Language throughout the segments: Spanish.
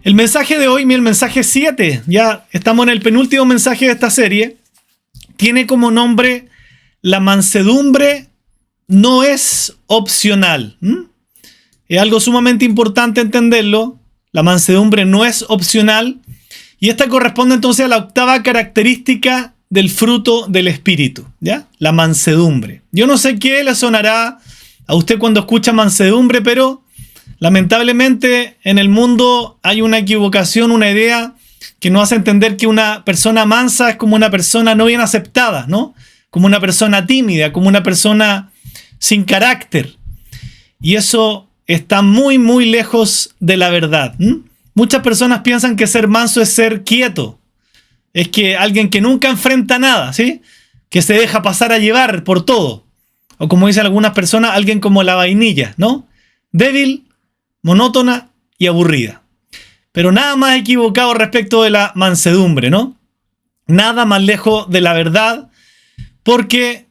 El mensaje de hoy, el mensaje 7, ya estamos en el penúltimo mensaje de esta serie, tiene como nombre La mansedumbre no es opcional. Es algo sumamente importante entenderlo. La mansedumbre no es opcional. Y esta corresponde entonces a la octava característica del fruto del Espíritu, ¿ya? La mansedumbre. Yo no sé qué le sonará a usted cuando escucha mansedumbre, pero lamentablemente en el mundo hay una equivocación, una idea que nos hace entender que una persona mansa es como una persona no bien aceptada, ¿no? Como una persona tímida, como una persona sin carácter. Y eso está muy, muy lejos de la verdad. Muchas personas piensan que ser manso es ser quieto. Es que alguien que nunca enfrenta nada, ¿sí? Que se deja pasar a llevar por todo. O como dicen algunas personas, alguien como la vainilla, ¿no? Débil, monótona y aburrida. Pero nada más equivocado respecto de la mansedumbre, ¿no? Nada más lejos de la verdad, porque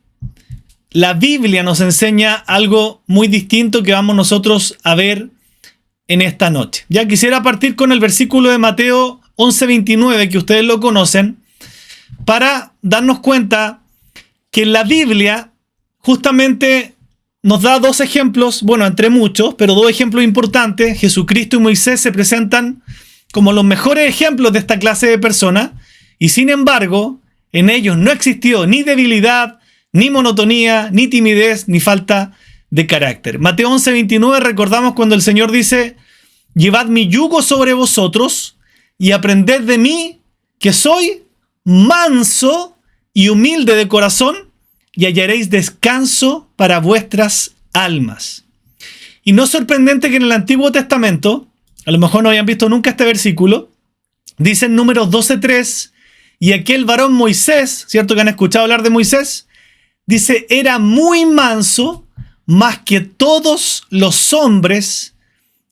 la Biblia nos enseña algo muy distinto que vamos nosotros a ver en esta noche. Ya quisiera partir con el versículo de Mateo 11:29, que ustedes lo conocen, para darnos cuenta que en la Biblia justamente nos da dos ejemplos, bueno, entre muchos, pero dos ejemplos importantes. Jesucristo y Moisés se presentan como los mejores ejemplos de esta clase de personas, y sin embargo, en ellos no existió ni debilidad, ni monotonía, ni timidez, ni falta de carácter. Mateo 11:29 recordamos cuando el Señor dice: llevad mi yugo sobre vosotros y aprended de mí, que soy manso y humilde de corazón, y hallaréis descanso para vuestras almas. Y no es sorprendente que en el Antiguo Testamento, a lo mejor no habían visto nunca este versículo, dice en Números 12:3, y aquel varón Moisés, ¿cierto que han escuchado hablar de Moisés? Dice, era muy manso, más que todos los hombres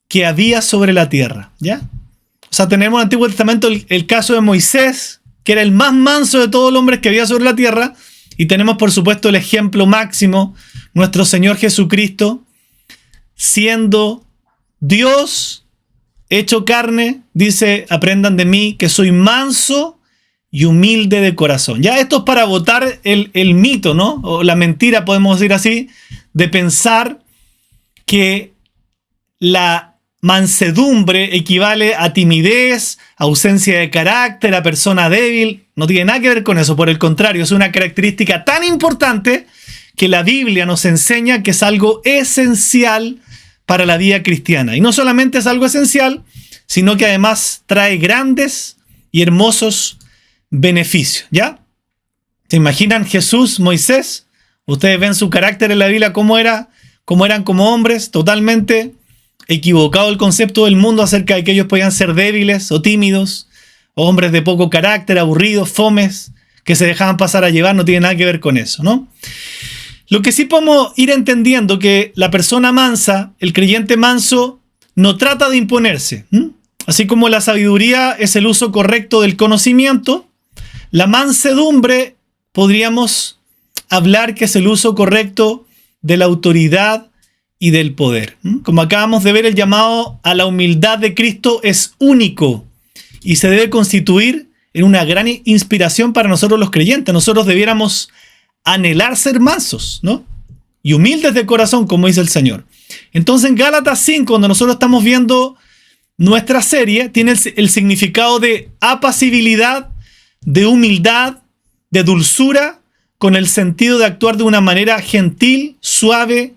que había sobre la tierra, ¿ya? O sea, tenemos en el Antiguo Testamento el caso de Moisés, que era el más manso de todos los hombres que había sobre la tierra, y tenemos por supuesto el ejemplo máximo, nuestro Señor Jesucristo, siendo Dios hecho carne, dice, aprendan de mí que soy manso y humilde de corazón. Ya esto es para botar el mito, ¿no? O la mentira, podemos decir así, de pensar que la mansedumbre equivale a timidez, ausencia de carácter, a persona débil. No tiene nada que ver con eso. Por el contrario, es una característica tan importante que la Biblia nos enseña que es algo esencial para la vida cristiana. Y no solamente es algo esencial, sino que además trae grandes y hermosos beneficios, ¿ya? ¿Se imaginan Jesús, Moisés? Ustedes ven su carácter en la Biblia, cómo eran como hombres, totalmente equivocado el concepto del mundo acerca de que ellos podían ser débiles o tímidos, o hombres de poco carácter, aburridos, fomes, que se dejaban pasar a llevar. No tiene nada que ver con eso, ¿no? Lo que sí podemos ir entendiendo que la persona mansa, el creyente manso, no trata de imponerse. Así como la sabiduría es el uso correcto del conocimiento, la mansedumbre podríamos hablar que es el uso correcto de la autoridad y del poder. Como acabamos de ver, el llamado a la humildad de Cristo es único y se debe constituir en una gran inspiración para nosotros los creyentes. Nosotros debiéramos anhelar ser mansos, ¿no? Y humildes de corazón, como dice el Señor. Entonces en Gálatas 5, donde nosotros estamos viendo nuestra serie, tiene el significado de apacibilidad, de humildad, de dulzura, con el sentido de actuar de una manera gentil, suave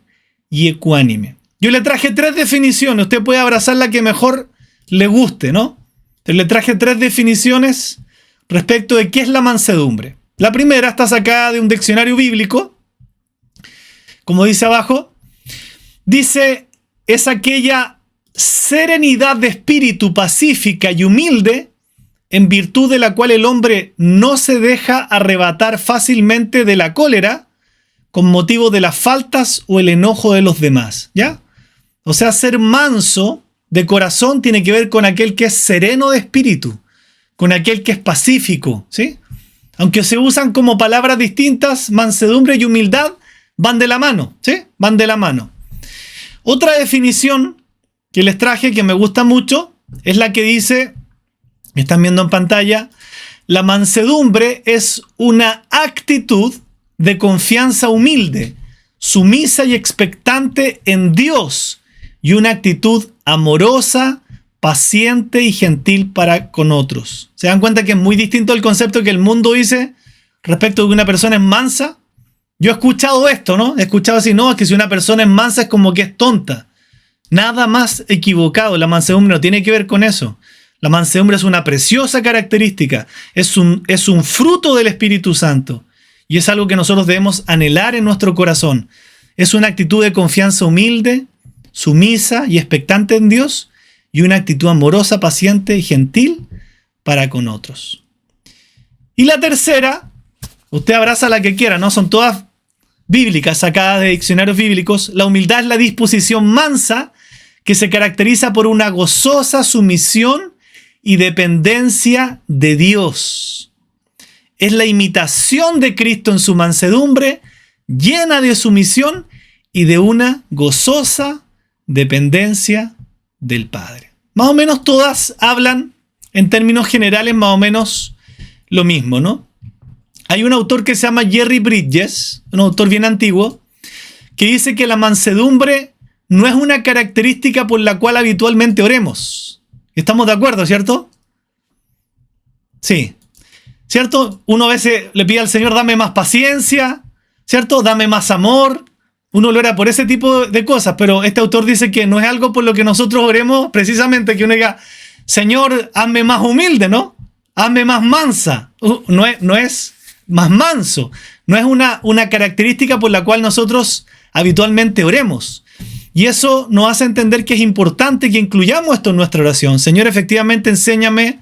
y ecuánime. Yo le traje 3 definiciones. Usted puede abrazar la que mejor le guste, ¿no? Le traje 3 definiciones respecto de qué es la mansedumbre. La primera está sacada de un diccionario bíblico. Como dice abajo, dice, es aquella serenidad de espíritu pacífica y humilde en virtud de la cual el hombre no se deja arrebatar fácilmente de la cólera con motivo de las faltas o el enojo de los demás, ¿ya? O sea, ser manso de corazón tiene que ver con aquel que es sereno de espíritu, con aquel que es pacífico, ¿sí? Aunque se usan como palabras distintas, mansedumbre y humildad van de la mano, ¿sí? Van de la mano. Otra definición que les traje, que me gusta mucho, es la que dice, están viendo en pantalla, la mansedumbre es una actitud de confianza humilde, sumisa y expectante en Dios, y una actitud amorosa, paciente y gentil para con otros. ¿Se dan cuenta que es muy distinto el concepto que el mundo dice respecto de que una persona es mansa? Yo he escuchado esto, ¿no? He escuchado así, no, es que si una persona es mansa es como que es tonta. Nada más equivocado. La mansedumbre no tiene que ver con eso. La mansedumbre es una preciosa característica. Es un fruto del Espíritu Santo. Y es algo que nosotros debemos anhelar en nuestro corazón. Es una actitud de confianza humilde, sumisa y expectante en Dios, y una actitud amorosa, paciente y gentil para con otros. Y la tercera, usted abraza la que quiera, ¿no? Son todas bíblicas, sacadas de diccionarios bíblicos. La humildad es la disposición mansa que se caracteriza por una gozosa sumisión y dependencia de Dios. Es la imitación de Cristo en su mansedumbre, llena de sumisión y de una gozosa dependencia del Padre. Más o menos todas hablan, en términos generales, más o menos lo mismo, ¿no? Hay un autor que se llama Jerry Bridges, un autor bien antiguo, que dice que la mansedumbre no es una característica por la cual habitualmente oremos. ¿Estamos de acuerdo, cierto? Sí. ¿Cierto? Uno a veces le pide al Señor, dame más paciencia, ¿cierto? Dame más amor. Uno lo ora por ese tipo de cosas, pero este autor dice que no es algo por lo que nosotros oremos precisamente, que uno diga, Señor, hazme más humilde, ¿no? Hazme más mansa. No es más manso. No es una característica por la cual nosotros habitualmente oremos. Y eso nos hace entender que es importante que incluyamos esto en nuestra oración. Señor, efectivamente, enséñame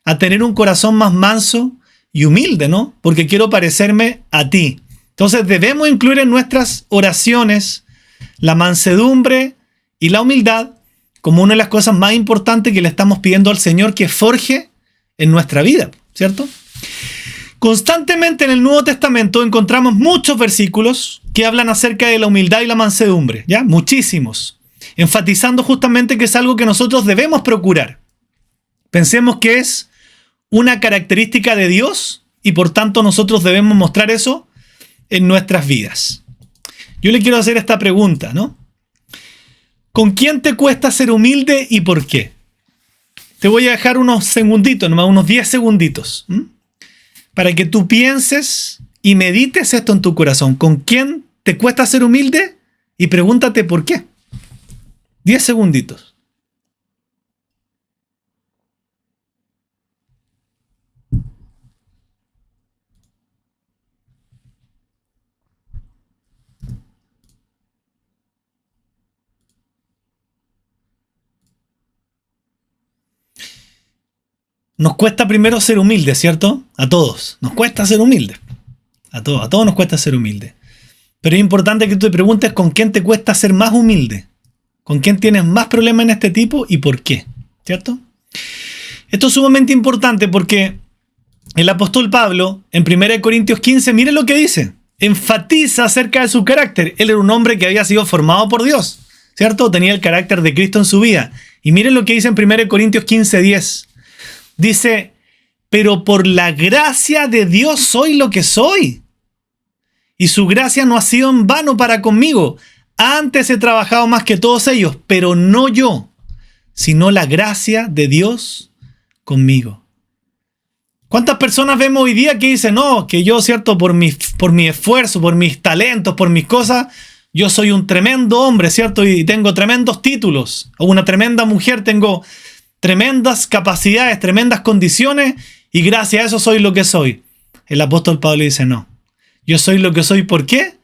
a tener un corazón más manso y humilde, ¿no? Porque quiero parecerme a ti. Entonces debemos incluir en nuestras oraciones la mansedumbre y la humildad como una de las cosas más importantes que le estamos pidiendo al Señor que forje en nuestra vida, ¿cierto? Constantemente en el Nuevo Testamento encontramos muchos versículos que hablan acerca de la humildad y la mansedumbre, ¿ya? Muchísimos, enfatizando justamente que es algo que nosotros debemos procurar. Pensemos que es una característica de Dios y por tanto nosotros debemos mostrar eso en nuestras vidas. Yo le quiero hacer esta pregunta, ¿no? ¿Con quién te cuesta ser humilde y por qué? Te voy a dejar unos segunditos, nomás unos 10 segunditos, para que tú pienses y medites esto en tu corazón. ¿Con quién te cuesta ser humilde? Y pregúntate por qué. 10 segunditos. Nos cuesta primero ser humildes, ¿cierto? A todos. Nos cuesta ser humildes. A todos nos cuesta ser humildes. Pero es importante que tú te preguntes con quién te cuesta ser más humilde. ¿Con quién tienes más problemas en este tipo y por qué? ¿Cierto? Esto es sumamente importante porque el apóstol Pablo, en 1 Corintios 15, mire lo que dice. Enfatiza acerca de su carácter. Él era un hombre que había sido formado por Dios, ¿cierto? Tenía el carácter de Cristo en su vida. Y miren lo que dice en 1 Corintios 15, 10. Dice, pero por la gracia de Dios soy lo que soy. Y su gracia no ha sido en vano para conmigo. Antes he trabajado más que todos ellos, pero no yo, sino la gracia de Dios conmigo. ¿Cuántas personas vemos hoy día que dicen, no, que yo, cierto, por mi esfuerzo, por mis talentos, por mis cosas, yo soy un tremendo hombre, cierto, y tengo tremendos títulos, o una tremenda mujer, tengo tremendas capacidades, tremendas condiciones, y gracias a eso soy lo que soy? El apóstol Pablo dice, no, yo soy lo que soy, ¿por qué?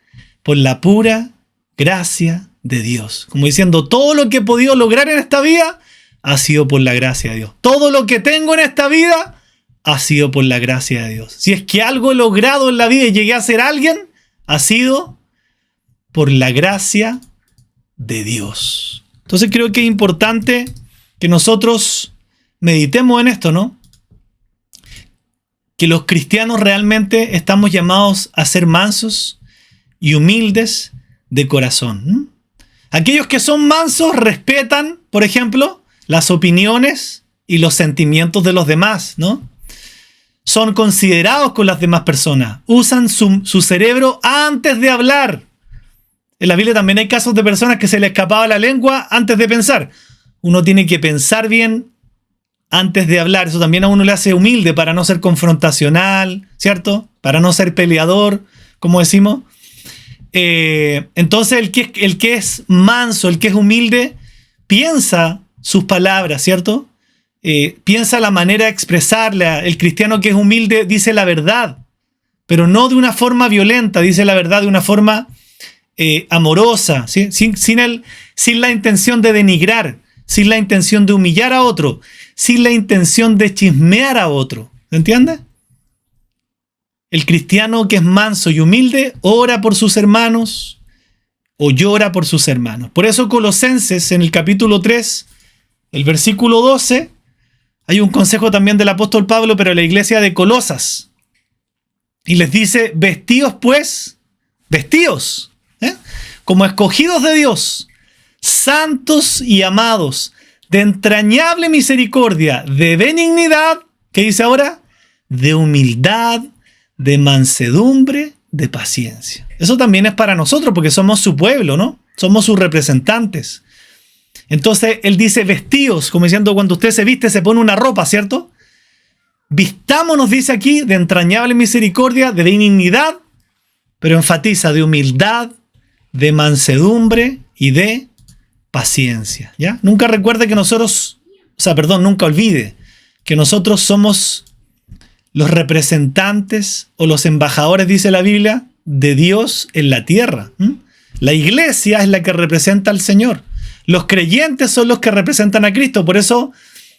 Por la pura gracia de Dios. Como diciendo, todo lo que he podido lograr en esta vida ha sido por la gracia de Dios. Todo lo que tengo en esta vida ha sido por la gracia de Dios. Si es que algo he logrado en la vida y llegué a ser alguien, ha sido por la gracia de Dios. Entonces creo que es importante que nosotros meditemos en esto, ¿no? Que los cristianos realmente estamos llamados a ser mansos y humildes de corazón. Aquellos que son mansos respetan, por ejemplo, las opiniones y los sentimientos de los demás, ¿no? Son considerados con las demás personas. Usan su cerebro antes de hablar. En la Biblia también hay casos de personas que se les escapaba la lengua antes de pensar. Uno tiene que pensar bien antes de hablar. Eso también a uno le hace humilde para no ser confrontacional, ¿cierto? Para no ser peleador, como decimos. Entonces el que es manso, el que es humilde, piensa sus palabras, ¿cierto? Piensa la manera de expresarla. El cristiano que es humilde dice la verdad, pero no de una forma violenta, dice la verdad de una forma amorosa, ¿sí? sin la intención de denigrar, sin la intención de humillar a otro, sin la intención de chismear a otro. ¿Se entiende? El cristiano que es manso y humilde ora por sus hermanos o llora por sus hermanos. Por eso Colosenses, en el capítulo 3, el versículo 12, hay un consejo también del apóstol Pablo, pero a la iglesia de Colosas. Y les dice, vestíos pues, vestíos, como escogidos de Dios, santos y amados, de entrañable misericordia, de benignidad, ¿qué dice ahora? De humildad, de mansedumbre, de paciencia. Eso también es para nosotros porque somos su pueblo, ¿no? Somos sus representantes. Entonces él dice vestíos, como diciendo cuando usted se viste se pone una ropa, ¿cierto? Vistámonos, dice aquí, de entrañable misericordia, de benignidad, pero enfatiza de humildad, de mansedumbre y de paciencia, ¿ya? Nunca recuerde que nosotros, nunca olvide que nosotros somos los representantes o los embajadores, dice la Biblia, de Dios en la tierra. La iglesia es la que representa al Señor. Los creyentes son los que representan a Cristo. Por eso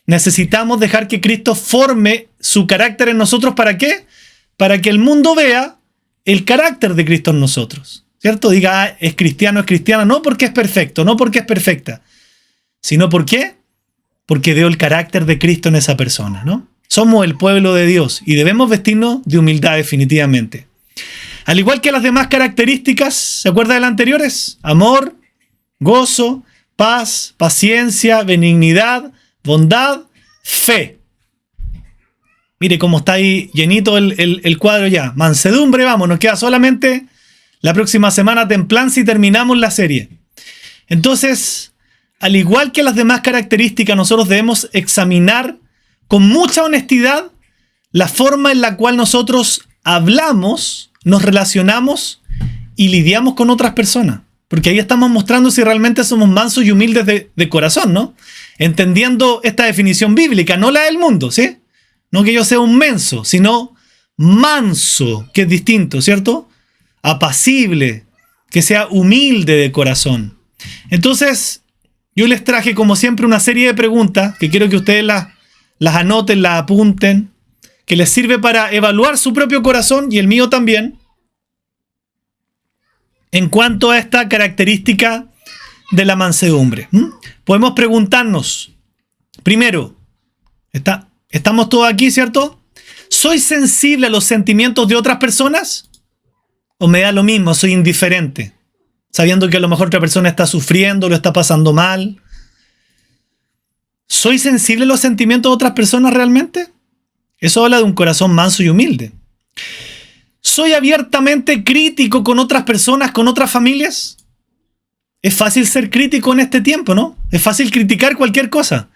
necesitamos dejar que Cristo forme su carácter en nosotros. ¿Para qué? Para que el mundo vea el carácter de Cristo en nosotros, ¿cierto? Diga, es cristiana, no porque es perfecto, no porque es perfecta, sino ¿por qué? Porque veo el carácter de Cristo en esa persona, ¿no? Somos el pueblo de Dios y debemos vestirnos de humildad definitivamente. Al igual que las demás características, ¿se acuerda de las anteriores? Amor, gozo, paz, paciencia, benignidad, bondad, fe. Mire cómo está ahí llenito el cuadro ya. Mansedumbre, vamos, nos queda solamente la próxima semana templanza y terminamos la serie. Entonces, al igual que las demás características, nosotros debemos examinar con mucha honestidad la forma en la cual nosotros hablamos, nos relacionamos y lidiamos con otras personas. Porque ahí estamos mostrando si realmente somos mansos y humildes de corazón, ¿no? Entendiendo esta definición bíblica, no la del mundo, ¿sí? No que yo sea un menso, sino manso, que es distinto, ¿cierto? Apacible, que sea humilde de corazón. Entonces, yo les traje como siempre una serie de preguntas que quiero que ustedes las anoten, las apunten, que les sirve para evaluar su propio corazón y el mío también, en cuanto a esta característica de la mansedumbre. Podemos preguntarnos, primero, ¿estamos todos aquí, cierto? ¿Soy sensible a los sentimientos de otras personas? ¿O me da lo mismo, soy indiferente? Sabiendo que a lo mejor otra persona está sufriendo, lo está pasando mal. ¿Soy sensible a los sentimientos de otras personas realmente? Eso habla de un corazón manso y humilde. ¿Soy abiertamente crítico con otras personas, con otras familias? Es fácil ser crítico en este tiempo, ¿no? Es fácil criticar cualquier cosa.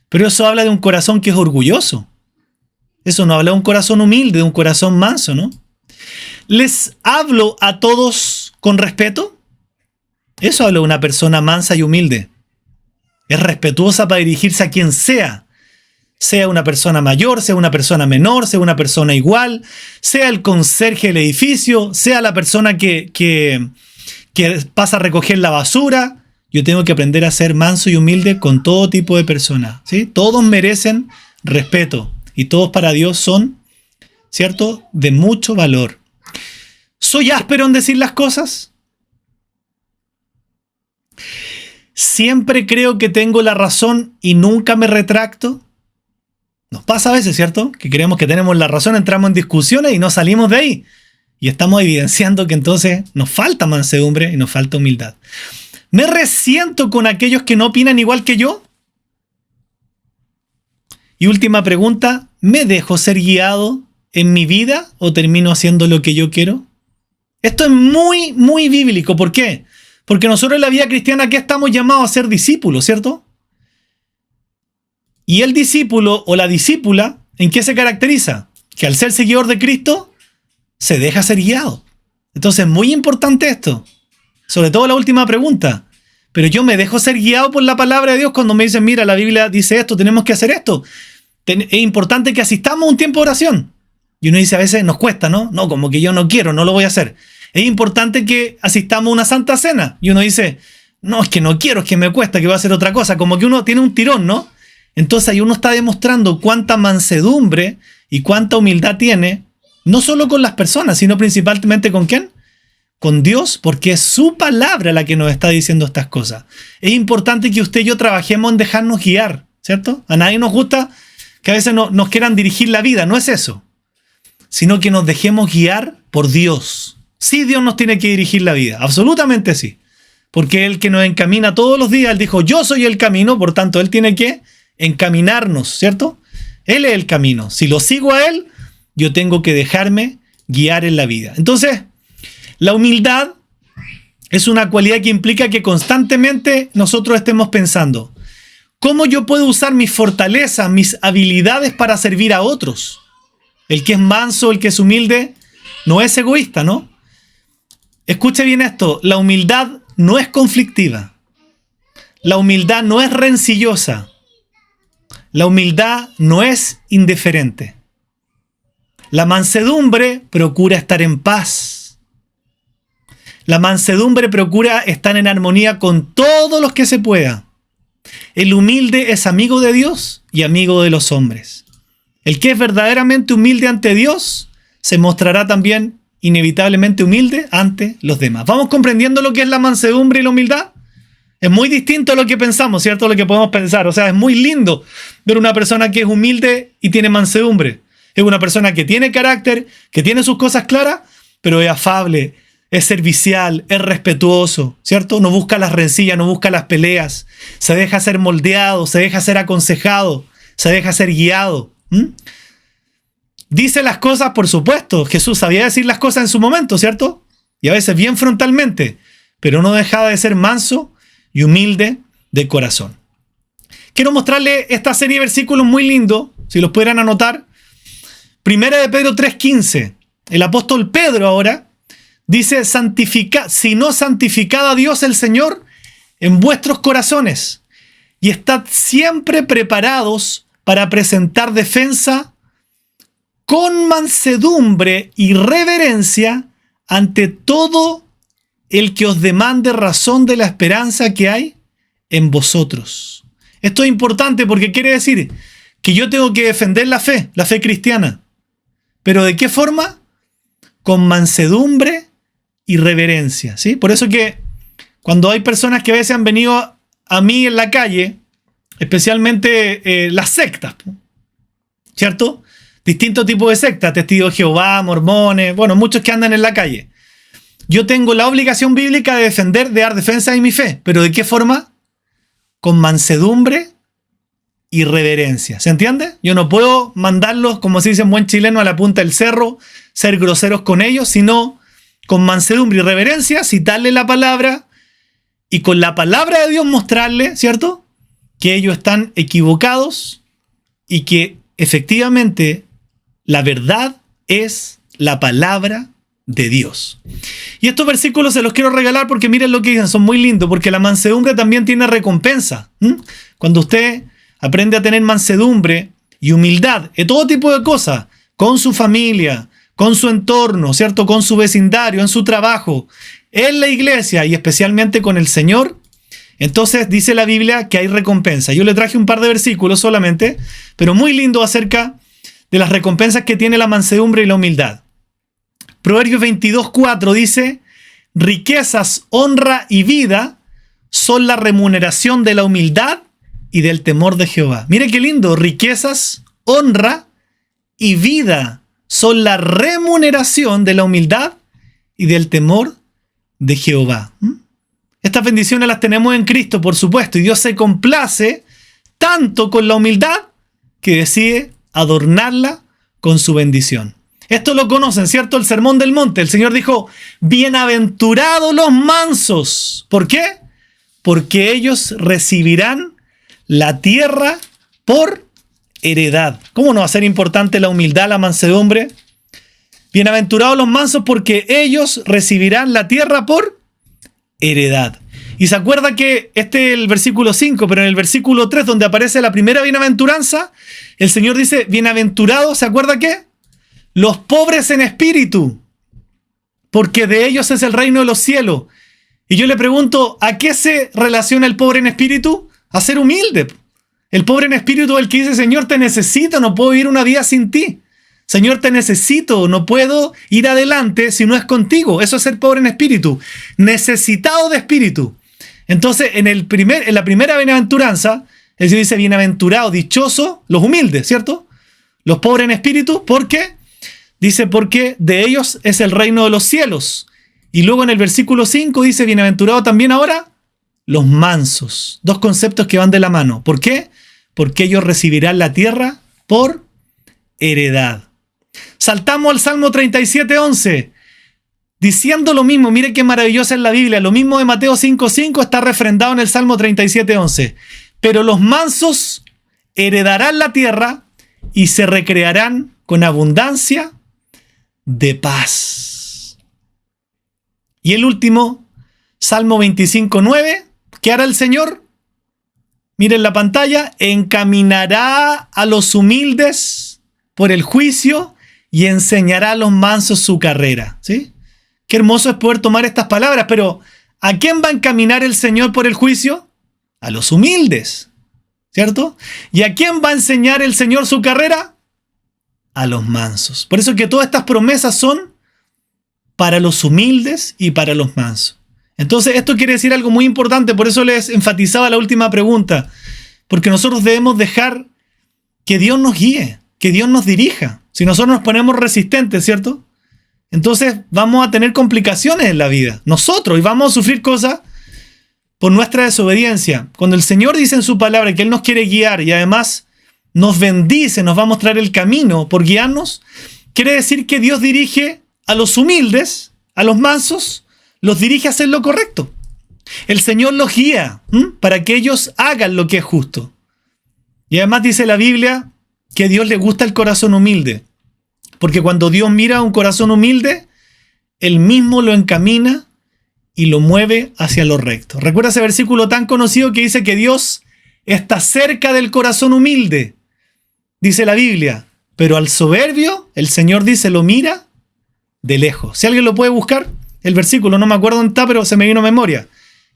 Pero eso habla de un corazón que es orgulloso. Eso no habla de un corazón humilde, de un corazón manso, ¿no? ¿Les hablo a todos con respeto? Eso habla de una persona mansa y humilde. Es respetuosa para dirigirse a quien sea. Sea una persona mayor, sea una persona menor, sea una persona igual, sea el conserje del edificio, sea la persona que pasa a recoger la basura. Yo tengo que aprender a ser manso y humilde con todo tipo de personas, ¿sí? Todos merecen respeto y todos para Dios son, ¿cierto?, de mucho valor. ¿Soy áspero en decir las cosas? ¿Siempre creo que tengo la razón y nunca me retracto? Nos pasa a veces, ¿cierto? Que creemos que tenemos la razón, entramos en discusiones y no salimos de ahí. Y estamos evidenciando que entonces nos falta mansedumbre y nos falta humildad. ¿Me resiento con aquellos que no opinan igual que yo? Y última pregunta, ¿me dejo ser guiado en mi vida o termino haciendo lo que yo quiero? Esto es muy, muy bíblico. ¿Por qué? Porque nosotros en la vida cristiana, ¿qué estamos llamados a ser discípulos, cierto? Y el discípulo o la discípula, ¿en qué se caracteriza? Que al ser seguidor de Cristo, se deja ser guiado. Entonces es muy importante esto. Sobre todo la última pregunta. Pero yo me dejo ser guiado por la palabra de Dios cuando me dicen, mira, la Biblia dice esto, tenemos que hacer esto. Es importante que asistamos a un tiempo de oración. Y uno dice, a veces nos cuesta, ¿no? No, como que yo no quiero, no lo voy a hacer. Es importante que asistamos a una santa cena. Y uno dice, no, es que no quiero, es que me cuesta, que voy a hacer otra cosa. Como que uno tiene un tirón, ¿no? Entonces ahí uno está demostrando cuánta mansedumbre y cuánta humildad tiene, no solo con las personas, sino principalmente ¿con quién? Con Dios, porque es su palabra la que nos está diciendo estas cosas. Es importante que usted y yo trabajemos en dejarnos guiar, ¿cierto? A nadie nos gusta que a veces nos quieran dirigir la vida, no es eso. Sino que nos dejemos guiar por Dios. Sí, Dios nos tiene que dirigir la vida, absolutamente sí. Porque Él que nos encamina todos los días, Él dijo, yo soy el camino, por tanto Él tiene que encaminarnos, ¿cierto? Él es el camino. Si lo sigo a Él, yo tengo que dejarme guiar en la vida. Entonces, la humildad es una cualidad que implica que constantemente nosotros estemos pensando, ¿cómo yo puedo usar mis fortalezas, mis habilidades para servir a otros? El que es manso, el que es humilde, no es egoísta, ¿no? Escuche bien esto, la humildad no es conflictiva. La humildad no es rencillosa. La humildad no es indiferente. La mansedumbre procura estar en paz. La mansedumbre procura estar en armonía con todos los que se pueda. El humilde es amigo de Dios y amigo de los hombres. El que es verdaderamente humilde ante Dios se mostrará también inevitablemente humilde ante los demás. ¿Vamos comprendiendo lo que es la mansedumbre y la humildad? Es muy distinto a lo que pensamos, ¿cierto? A lo que podemos pensar. O sea, es muy lindo ver una persona que es humilde y tiene mansedumbre. Es una persona que tiene carácter, que tiene sus cosas claras, pero es afable, es servicial, es respetuoso, ¿cierto? No busca las rencillas, no busca las peleas. Se deja ser moldeado, se deja ser aconsejado, se deja ser guiado. Dice las cosas, por supuesto. Jesús sabía decir las cosas en su momento, ¿cierto? Y a veces bien frontalmente, pero no dejaba de ser manso y humilde de corazón. Quiero mostrarle esta serie de versículos muy lindos, si los pudieran anotar. Primera de Pedro 3:15. El apóstol Pedro ahora dice, si no santificad a Dios el Señor en vuestros corazones y estad siempre preparados para presentar defensa con mansedumbre y reverencia ante todo el que os demande razón de la esperanza que hay en vosotros. Esto es importante porque quiere decir que yo tengo que defender la fe cristiana. ¿Pero de qué forma? Con mansedumbre y reverencia, ¿sí? Por eso que cuando hay personas que a veces han venido a mí en la calle, especialmente las sectas, ¿cierto? Distintos tipos de sectas, testigos de Jehová, mormones, bueno, muchos que andan en la calle. Yo tengo la obligación bíblica de defender, de dar defensa de mi fe. ¿Pero de qué forma? Con mansedumbre y reverencia. ¿Se entiende? Yo no puedo mandarlos, como se dice en buen chileno, a la punta del cerro, ser groseros con ellos, sino con mansedumbre y reverencia, citarle la palabra y con la palabra de Dios mostrarle, ¿cierto?, que ellos están equivocados y que efectivamente la verdad es la palabra de Dios. Y estos versículos se los quiero regalar porque miren lo que dicen, son muy lindos, porque la mansedumbre también tiene recompensa. Cuando usted aprende a tener mansedumbre y humildad en todo tipo de cosas, con su familia, con su entorno, ¿cierto?, con su vecindario, en su trabajo, en la iglesia y especialmente con el Señor, entonces dice la Biblia que hay recompensa. Yo le traje un par de versículos solamente, pero muy lindo acerca de las recompensas que tiene la mansedumbre y la humildad. Proverbios 22:4 dice, riquezas, honra y vida son la remuneración de la humildad y del temor de Jehová. Mire qué lindo, riquezas, honra y vida son la remuneración de la humildad y del temor de Jehová. Estas bendiciones las tenemos en Cristo, por supuesto, y Dios se complace tanto con la humildad que decide adornarla con su bendición. Esto lo conocen, ¿cierto? El Sermón del Monte. El Señor dijo, bienaventurados los mansos. ¿Por qué? Porque ellos recibirán la tierra por heredad. ¿Cómo no va a ser importante la humildad, la mansedumbre? Bienaventurados los mansos porque ellos recibirán la tierra por heredad. Y se acuerda que este es el versículo 5, pero en el versículo 3, donde aparece la primera bienaventuranza, el Señor dice, bienaventurados, ¿se acuerda qué? Los pobres en espíritu, porque de ellos es el reino de los cielos. Y yo le pregunto, ¿a qué se relaciona el pobre en espíritu? A ser humilde. El pobre en espíritu es el que dice, Señor, te necesito, no puedo vivir una vida sin ti. Señor, te necesito, no puedo ir adelante si no es contigo. Eso es ser pobre en espíritu, necesitado de espíritu. Entonces, en la primera bienaventuranza, el Señor dice, bienaventurados, dichosos, los humildes, ¿cierto? Los pobres en espíritu, ¿por qué? Dice, porque de ellos es el reino de los cielos. Y luego en el versículo 5 dice, bienaventurados también ahora los mansos. Dos conceptos que van de la mano. ¿Por qué? Porque ellos recibirán la tierra por heredad. Saltamos al Salmo 37:11, diciendo lo mismo. Mire qué maravillosa es la Biblia. Lo mismo de Mateo 5:5 está refrendado en el Salmo 37:11. Pero los mansos heredarán la tierra y se recrearán con abundancia de paz. Y el último, Salmo 25:9, ¿qué hará el Señor? Miren la pantalla, encaminará a los humildes por el juicio y enseñará a los mansos su carrera. ¿Sí? Qué hermoso es poder tomar estas palabras, pero ¿a quién va a encaminar el Señor por el juicio? A los humildes, ¿cierto? ¿Y a quién va a enseñar el Señor su carrera? A los mansos. Por eso que todas estas promesas son para los humildes y para los mansos. Entonces esto quiere decir algo muy importante, por eso les enfatizaba la última pregunta, porque nosotros debemos dejar que Dios nos guíe, que Dios nos dirija. Si nosotros nos ponemos resistentes, ¿cierto? Entonces vamos a tener complicaciones en la vida, nosotros, y vamos a sufrir cosas por nuestra desobediencia. Cuando el Señor dice en su palabra que Él nos quiere guiar y además nos bendice, nos va a mostrar el camino por guiarnos, quiere decir que Dios dirige a los humildes, a los mansos, los dirige a hacer lo correcto. El Señor los guía para que ellos hagan lo que es justo. Y además dice la Biblia que a Dios le gusta el corazón humilde, porque cuando Dios mira a un corazón humilde, Él mismo lo encamina y lo mueve hacia lo recto. Recuerda ese versículo tan conocido que dice que Dios está cerca del corazón humilde, dice la Biblia, pero al soberbio, el Señor dice, lo mira de lejos. Si alguien lo puede buscar, el versículo, no me acuerdo dónde está, pero se me vino a memoria.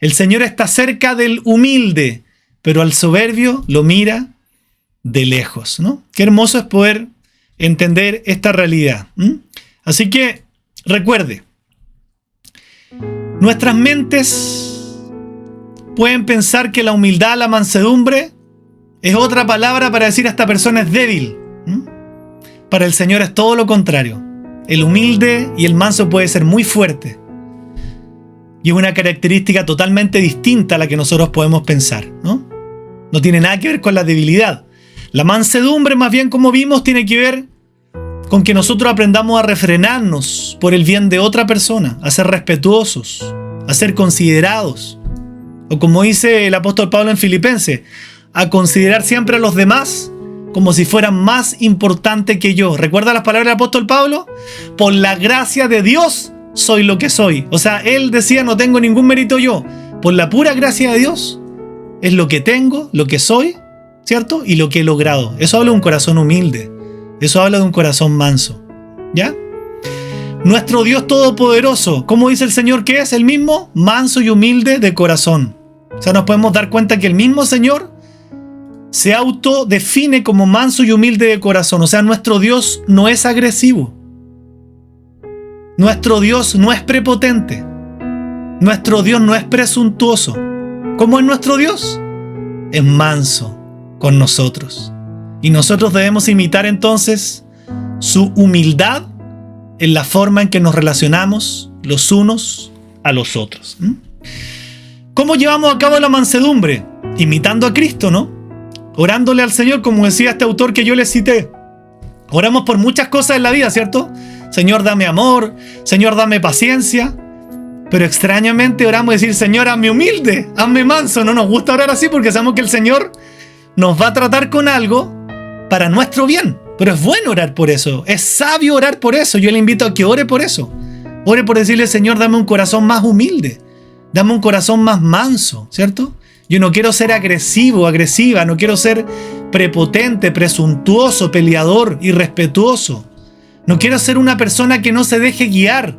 El Señor está cerca del humilde, pero al soberbio lo mira de lejos, ¿no? Qué hermoso es poder entender esta realidad. Así que recuerde, nuestras mentes pueden pensar que la humildad, la mansedumbre, es otra palabra para decir esta persona es débil. Para el Señor es todo lo contrario. El humilde y el manso puede ser muy fuerte. Y es una característica totalmente distinta a la que nosotros podemos pensar, ¿no? No tiene nada que ver con la debilidad. La mansedumbre, más bien, como vimos, tiene que ver con que nosotros aprendamos a refrenarnos por el bien de otra persona, a ser respetuosos, a ser considerados. O como dice el apóstol Pablo en Filipenses, a considerar siempre a los demás como si fueran más importantes que yo. ¿Recuerda las palabras del apóstol Pablo? Por la gracia de Dios soy lo que soy. O sea, él decía, no tengo ningún mérito yo. Por la pura gracia de Dios es lo que tengo, lo que soy, ¿cierto? Y lo que he logrado. Eso habla de un corazón humilde. Eso habla de un corazón manso. ¿Ya? Nuestro Dios todopoderoso, ¿cómo dice el Señor que es? El mismo, manso y humilde de corazón. O sea, nos podemos dar cuenta que el mismo Señor se autodefine como manso y humilde de corazón. O sea, nuestro Dios no es agresivo. Nuestro Dios no es prepotente. Nuestro Dios no es presuntuoso. ¿Cómo es nuestro Dios? Es manso con nosotros. Y nosotros debemos imitar entonces su humildad en la forma en que nos relacionamos los unos a los otros. ¿Cómo llevamos a cabo la mansedumbre? Imitando a Cristo, ¿no? orándole al Señor, como decía este autor que yo les cité. Oramos por muchas cosas en la vida, ¿cierto? Señor, dame amor, Señor, dame paciencia. Pero extrañamente oramos y decir, Señor, hazme humilde, hazme manso. No nos gusta orar así porque sabemos que el Señor nos va a tratar con algo para nuestro bien. Pero es bueno orar por eso, es sabio orar por eso. Yo le invito a que ore por eso. Ore por decirle, Señor, dame un corazón más humilde, dame un corazón más manso, ¿cierto? Yo no quiero ser agresivo, agresiva, no quiero ser prepotente, presuntuoso, peleador, irrespetuoso. No quiero ser una persona que no se deje guiar.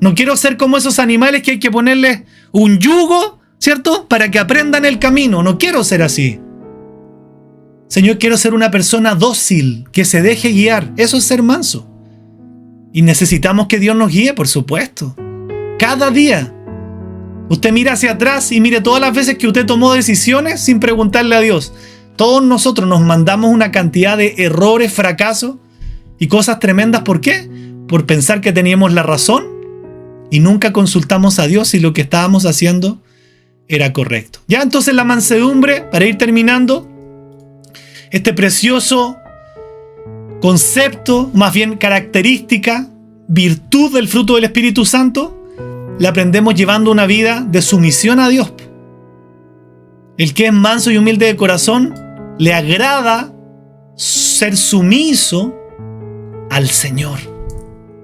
No quiero ser como esos animales que hay que ponerles un yugo, ¿cierto? Para que aprendan el camino. No quiero ser así. Señor, quiero ser una persona dócil, que se deje guiar. Eso es ser manso. Y necesitamos que Dios nos guíe, por supuesto. Cada día. Usted mira hacia atrás y mire todas las veces que usted tomó decisiones sin preguntarle a Dios. Todos nosotros nos mandamos una cantidad de errores, fracasos y cosas tremendas. ¿Por qué? Por pensar que teníamos la razón y nunca consultamos a Dios si lo que estábamos haciendo era correcto. Ya, entonces la mansedumbre, para ir terminando, este precioso concepto, más bien característica, virtud del fruto del Espíritu Santo, la aprendemos llevando una vida de sumisión a Dios. El que es manso y humilde de corazón, le agrada ser sumiso al Señor,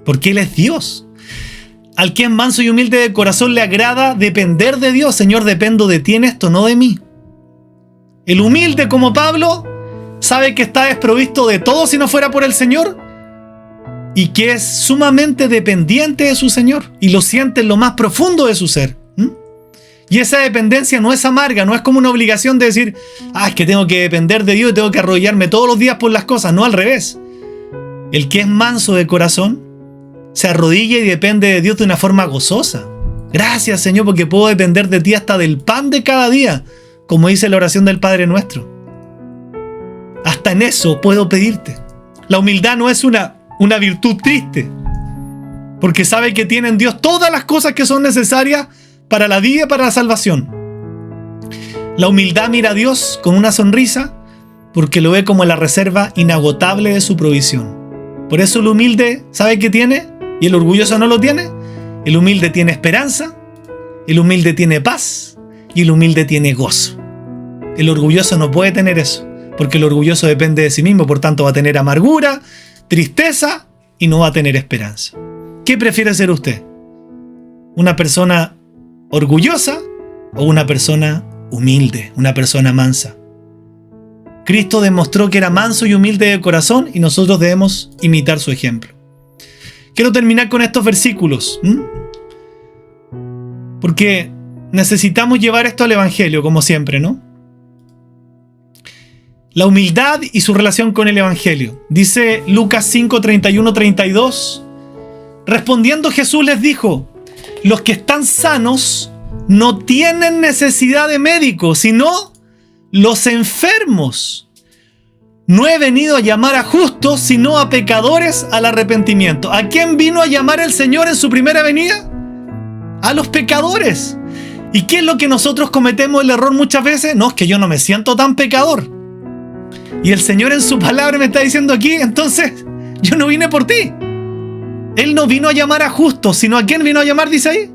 porque Él es Dios. Al que es manso y humilde de corazón le agrada depender de Dios. Señor, dependo de ti en esto, no de mí. El humilde como Pablo sabe que está desprovisto de todo si no fuera por el Señor y que es sumamente dependiente de su Señor y lo siente en lo más profundo de su ser. Y esa dependencia no es amarga, no es como una obligación de decir, es que tengo que depender de Dios y tengo que arrodillarme todos los días por las cosas. No, al revés. El que es manso de corazón se arrodilla y depende de Dios de una forma gozosa. Gracias, Señor, porque puedo depender de ti hasta del pan de cada día, como dice la oración del Padre Nuestro. Hasta en eso puedo pedirte. La humildad no es una virtud triste, porque sabe que tiene en Dios todas las cosas que son necesarias para la vida y para la salvación. La humildad mira a Dios con una sonrisa porque lo ve como la reserva inagotable de su provisión. Por eso el humilde, ¿sabe qué tiene? Y el orgulloso no lo tiene. El humilde tiene esperanza, el humilde tiene paz y el humilde tiene gozo. El orgulloso no puede tener eso, porque el orgulloso depende de sí mismo, por tanto va a tener amargura, tristeza y no va a tener esperanza. ¿Qué prefiere ser usted? ¿Una persona orgullosa o una persona humilde, una persona mansa? Cristo demostró que era manso y humilde de corazón y nosotros debemos imitar su ejemplo. Quiero terminar con estos versículos, porque necesitamos llevar esto al Evangelio, como siempre, ¿no? La humildad y su relación con el Evangelio. Dice Lucas 5, 31, 32. Respondiendo Jesús les dijo: los que están sanos no tienen necesidad de médico, sino los enfermos. No he venido a llamar a justos, sino a pecadores al arrepentimiento. ¿A quién vino a llamar el Señor en su primera venida? A los pecadores. ¿Y qué es lo que nosotros cometemos el error muchas veces? No, es que yo no me siento tan pecador. Y el Señor en su palabra me está diciendo aquí, entonces yo no vine por ti. Él no vino a llamar a justos, sino ¿a quién vino a llamar? Dice ahí.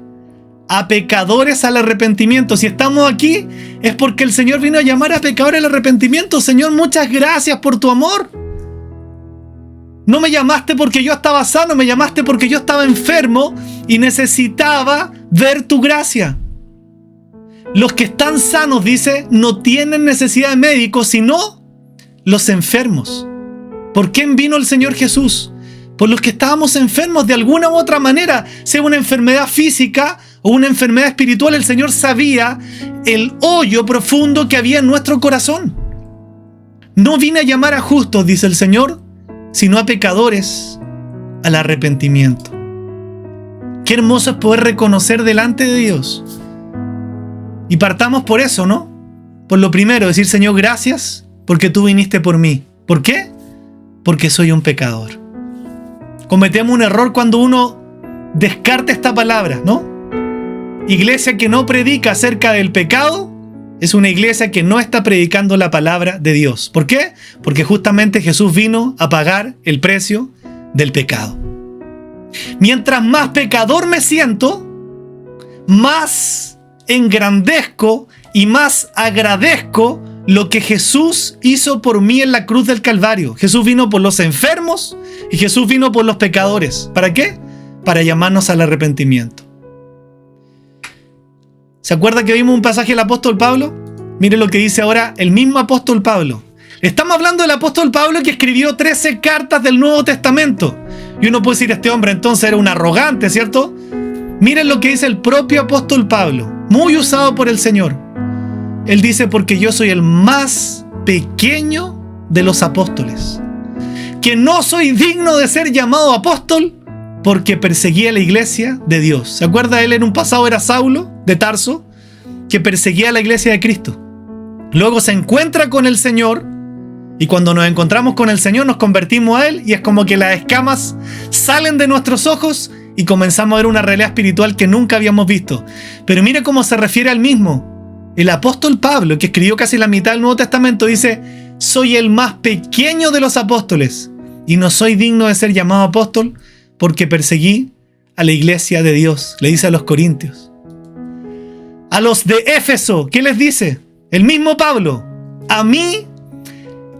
A pecadores al arrepentimiento. Si estamos aquí es porque el Señor vino a llamar a pecadores al arrepentimiento. Señor, muchas gracias por tu amor. No me llamaste porque yo estaba sano, me llamaste porque yo estaba enfermo y necesitaba ver tu gracia. Los que están sanos, dice, no tienen necesidad de médicos, sino los enfermos. ¿Por quién vino el Señor Jesús? Por los que estábamos enfermos de alguna u otra manera, sea una enfermedad física o una enfermedad espiritual. El Señor sabía el hoyo profundo que había en nuestro corazón. No vine a llamar a justos, dice el Señor, sino a pecadores al arrepentimiento. Qué hermoso es poder reconocer delante de Dios. Y partamos por eso, ¿no? Por lo primero, decir: Señor, gracias porque tú viniste por mí. ¿Por qué? Porque soy un pecador. Cometemos un error cuando uno descarta esta palabra, ¿no? Iglesia que no predica acerca del pecado es una iglesia que no está predicando la palabra de Dios. ¿Por qué? Porque justamente Jesús vino a pagar el precio del pecado. Mientras más pecador me siento, más engrandezco y más agradezco lo que Jesús hizo por mí en la cruz del Calvario. Jesús vino por los enfermos y Jesús vino por los pecadores. ¿Para qué? Para llamarnos al arrepentimiento. ¿Se acuerda que vimos un pasaje del apóstol Pablo? Mire lo que dice ahora el mismo apóstol Pablo. Estamos hablando del apóstol Pablo que escribió 13 cartas del Nuevo Testamento. Y uno puede decir, este hombre entonces era un arrogante, ¿cierto? Miren lo que dice el propio apóstol Pablo, muy usado por el Señor. Él dice, porque yo soy el más pequeño de los apóstoles, que no soy digno de ser llamado apóstol porque perseguía la iglesia de Dios. ¿Se acuerda? Él en un pasado era Saulo de Tarso, que perseguía la iglesia de Cristo. Luego se encuentra con el Señor, y cuando nos encontramos con el Señor nos convertimos a Él, y es como que las escamas salen de nuestros ojos y comenzamos a ver una realidad espiritual que nunca habíamos visto. Pero mire cómo se refiere al mismo. El apóstol Pablo, que escribió casi la mitad del Nuevo Testamento, dice, soy el más pequeño de los apóstoles y no soy digno de ser llamado apóstol porque perseguí a la iglesia de Dios. Le dice a los corintios. A los de Éfeso, ¿qué les dice? El mismo Pablo. A mí,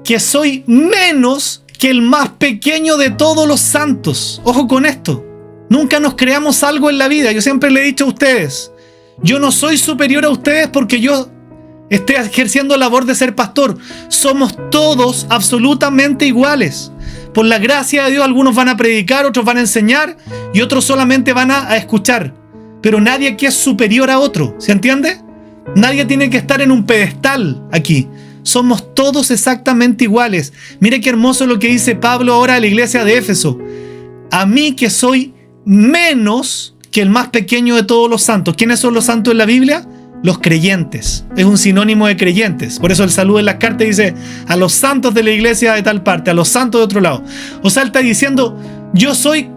que soy menos que el más pequeño de todos los santos. Ojo con esto. Nunca nos creamos algo en la vida. Yo siempre le he dicho a ustedes, yo no soy superior a ustedes porque yo esté ejerciendo labor de ser pastor. Somos todos absolutamente iguales. Por la gracia de Dios, algunos van a predicar, otros van a enseñar y otros solamente van a escuchar. Pero nadie aquí es superior a otro. ¿Se entiende? Nadie tiene que estar en un pedestal aquí. Somos todos exactamente iguales. Mire qué hermoso lo que dice Pablo ahora a la iglesia de Éfeso. A mí que soy menos que el más pequeño de todos los santos. ¿Quiénes son los santos en la Biblia? Los creyentes. Es un sinónimo de creyentes. Por eso el saludo en las cartas dice a los santos de la iglesia de tal parte, a los santos de otro lado. O sea, él está diciendo, yo soy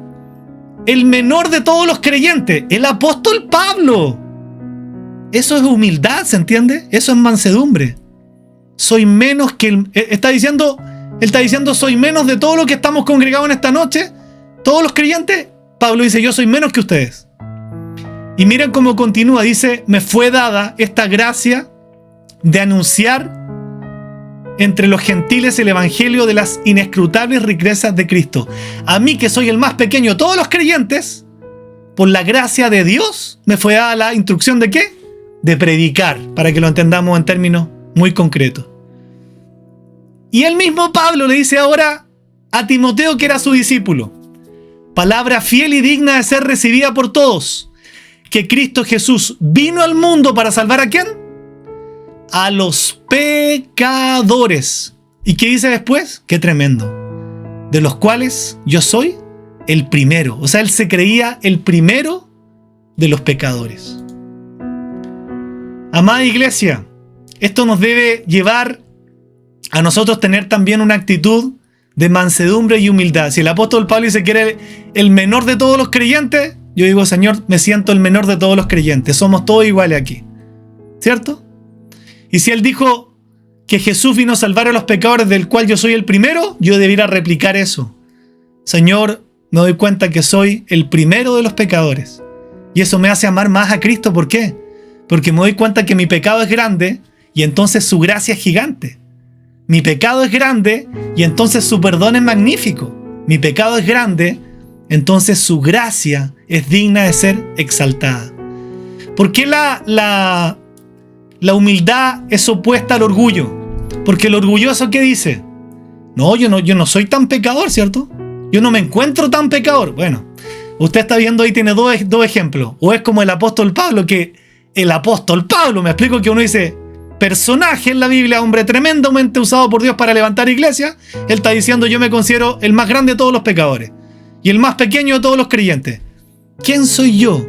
el menor de todos los creyentes. El apóstol Pablo. Eso es humildad, ¿se entiende? Eso es mansedumbre. Soy menos que él está diciendo, soy menos de todos los que estamos congregados en esta noche. Todos los creyentes. Pablo dice, yo soy menos que ustedes. Y miren cómo continúa, dice, me fue dada esta gracia de anunciar entre los gentiles el evangelio de las inescrutables riquezas de Cristo. A mí, que soy el más pequeño de todos los creyentes, por la gracia de Dios, me fue dada la instrucción de ¿qué? De predicar, para que lo entendamos en términos muy concretos. Y el mismo Pablo le dice ahora a Timoteo, que era su discípulo, palabra fiel y digna de ser recibida por todos, que Cristo Jesús vino al mundo para salvar ¿a quién? A los pecadores. ¿Y qué dice después? Qué tremendo. De los cuales yo soy el primero. O sea, él se creía el primero de los pecadores. Amada iglesia, esto nos debe llevar a nosotros tener también una actitud de mansedumbre y humildad. Si el apóstol Pablo dice que era el menor de todos los creyentes, yo digo, Señor, me siento el menor de todos los creyentes. Somos todos iguales aquí. ¿Cierto? Y si él dijo que Jesús vino a salvar a los pecadores, del cual yo soy el primero, yo debiera replicar eso. Señor, me doy cuenta que soy el primero de los pecadores. Y eso me hace amar más a Cristo. ¿Por qué? Porque me doy cuenta que mi pecado es grande y entonces su gracia es gigante. Mi pecado es grande y entonces su perdón es magnífico. Mi pecado es grande, entonces su gracia es digna de ser exaltada. ¿Por qué la humildad es opuesta al orgullo? Porque el orgulloso, ¿qué dice? No, yo no soy tan pecador, ¿cierto? Yo no me encuentro tan pecador. Bueno, usted está viendo ahí, tiene dos ejemplos. O es como el apóstol Pablo, que el apóstol Pablo, me explico, que uno dice, personaje en la Biblia, hombre tremendamente usado por Dios para levantar iglesia. Él está diciendo, yo me considero el más grande de todos los pecadores y el más pequeño de todos los creyentes. ¿Quién soy yo?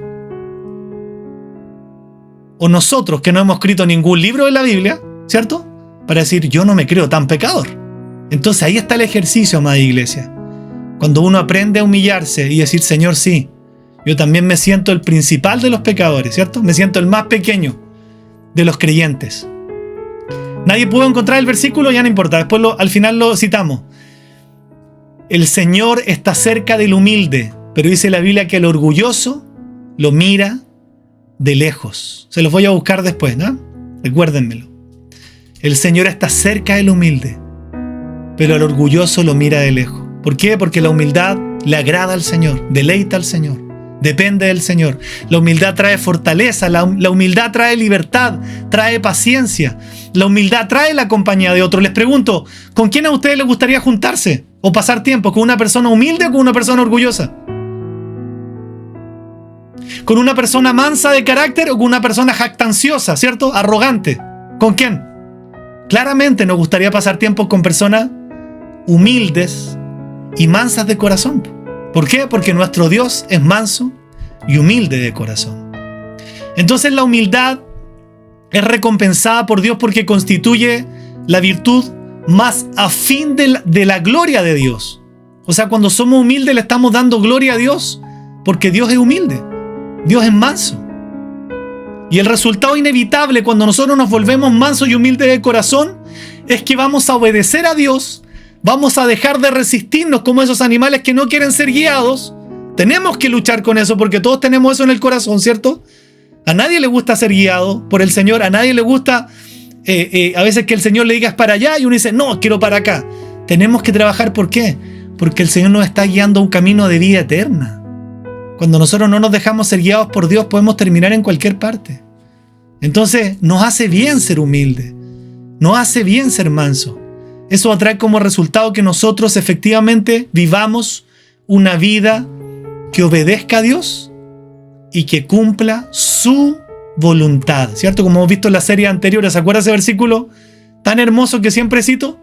O nosotros, que no hemos escrito ningún libro de la Biblia, ¿cierto? Para decir, yo no me creo tan pecador. Entonces ahí está el ejercicio, amada iglesia. Cuando uno aprende a humillarse y decir, Señor, sí, yo también me siento el principal de los pecadores, ¿cierto? Me siento el más pequeño de los creyentes. Nadie pudo encontrar el versículo, ya no importa, después al final lo citamos. El Señor está cerca del humilde, pero dice la Biblia que el orgulloso lo mira de lejos. Se los voy a buscar después, ¿no? Recuérdenmelo. El Señor está cerca del humilde, pero el orgulloso lo mira de lejos. ¿Por qué? Porque la humildad le agrada al Señor, deleita al Señor, depende del Señor. La humildad trae fortaleza, la humildad trae libertad, trae paciencia. La humildad trae la compañía de otros. Les pregunto, ¿con quién a ustedes les gustaría juntarse o pasar tiempo? ¿Con una persona humilde o con una persona orgullosa? ¿Con una persona mansa de carácter o con una persona jactanciosa, ¿cierto? Arrogante. ¿Con quién? Claramente nos gustaría pasar tiempo con personas humildes y mansas de corazón. ¿Por qué? Porque nuestro Dios es manso y humilde de corazón. Entonces la humildad es recompensada por Dios porque constituye la virtud más afín de la gloria de Dios. O sea, cuando somos humildes le estamos dando gloria a Dios porque Dios es humilde, Dios es manso. Y el resultado inevitable cuando nosotros nos volvemos mansos y humildes de corazón es que vamos a obedecer a Dios, vamos a dejar de resistirnos como esos animales que no quieren ser guiados. Tenemos que luchar con eso porque todos tenemos eso en el corazón, ¿cierto? A nadie le gusta ser guiado por el Señor, a nadie le gusta a veces que el Señor le diga es para allá y uno dice no, quiero para acá. Tenemos que trabajar, ¿por qué? Porque el Señor nos está guiando a un camino de vida eterna. Cuando nosotros no nos dejamos ser guiados por Dios podemos terminar en cualquier parte. Entonces nos hace bien ser humilde, nos hace bien ser manso. Eso va a traer como resultado que nosotros efectivamente vivamos una vida que obedezca a Dios y que cumpla su voluntad, ¿cierto? Como hemos visto en las series anteriores, ¿se acuerda ese versículo tan hermoso que siempre cito?